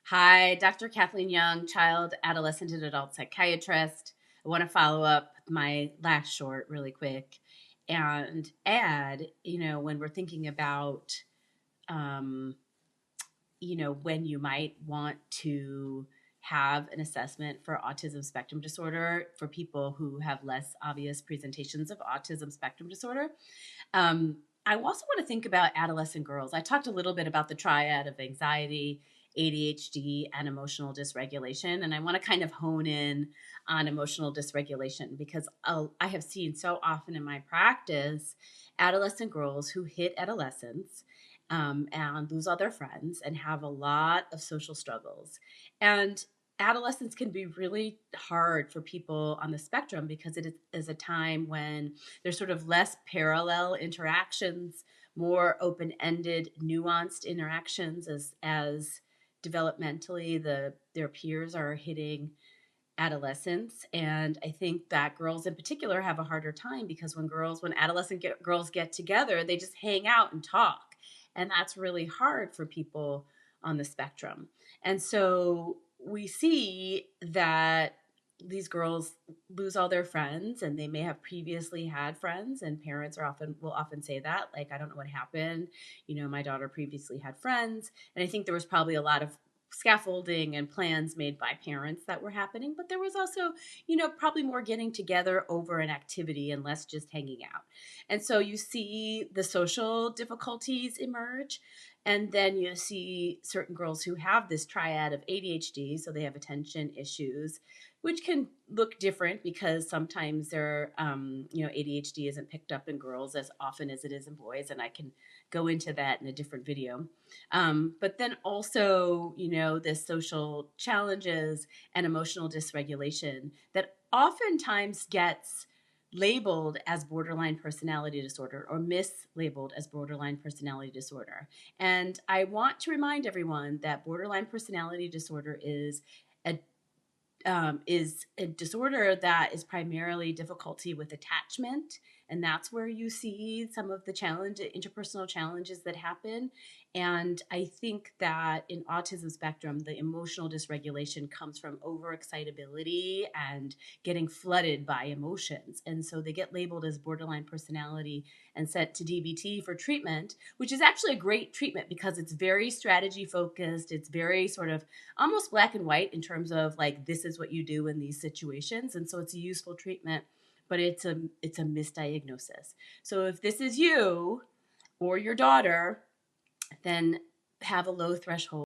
Hi, Dr. Kathleen Young, child, adolescent, and adult psychiatrist. I want to follow up my last short really quick and add, when we're thinking about, um, when you might want to have an assessment for autism spectrum disorder for people who have less obvious presentations of autism spectrum disorder. Um, I also want to think about adolescent girls. I talked a little bit about the triad of anxiety, ADHD, and emotional dysregulation. And I want to kind of hone in on emotional dysregulation because I have seen so often in my practice adolescent girls who hit adolescence and lose all their friends and have a lot of social struggles. And adolescence can be really hard for people on the spectrum because it is a time when there's sort of less parallel interactions, more open-ended, nuanced interactions as developmentally their peers are hitting adolescence. And I think that girls in particular have a harder time because when girls get together, they just hang out and talk. And that's really hard for people on the spectrum. And so we see that these girls lose all their friends and they may have previously had friends, and parents will often say that, like, I don't know what happened, my daughter previously had friends. And I think there was probably a lot of scaffolding and plans made by parents that were happening, but there was also, probably more getting together over an activity and less just hanging out. And so you see the social difficulties emerge. And then you see certain girls who have this triad of ADHD, so they have attention issues, which can look different because sometimes ADHD isn't picked up in girls as often as it is in boys, and I can go into that in a different video. But then also, the social challenges and emotional dysregulation that oftentimes gets labeled as borderline personality disorder or mislabeled as borderline personality disorder. And I want to remind everyone that borderline personality disorder a is a disorder that is primarily difficulty with attachment. And that's where you see some of the interpersonal challenges that happen. And I think that in autism spectrum, the emotional dysregulation comes from overexcitability and getting flooded by emotions. And so they get labeled as borderline personality and sent to DBT for treatment, which is actually a great treatment because it's very strategy focused. It's very sort of almost black and white in terms of, like, this is what you do in these situations. And so it's a useful treatment, but it's a misdiagnosis. So if this is you or your daughter, then have a low threshold